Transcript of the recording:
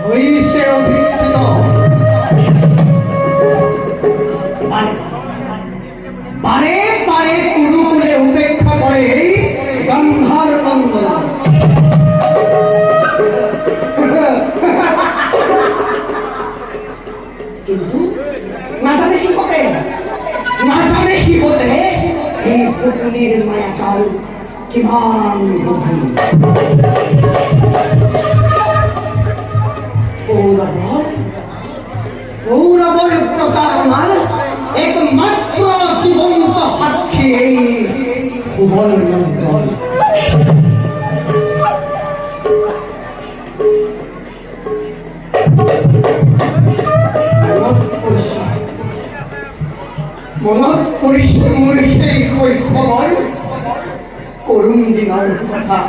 হইছে অধিষ্ঠিত বারে বারে কুরুকুলে উপেক্ষা করে গন্ধার নন্দন কিন্তু না জানে কি হতে এই পুতুলের মায়া চাল কিমান গভীর কৌরবর প্রতারণার একমাত্র জীবন্ত সাক্ষী এই ভুবন নন্দন মনত পৰিছে মোৰ সেই শৈশৱৰ করুণ দিনৰ কথা।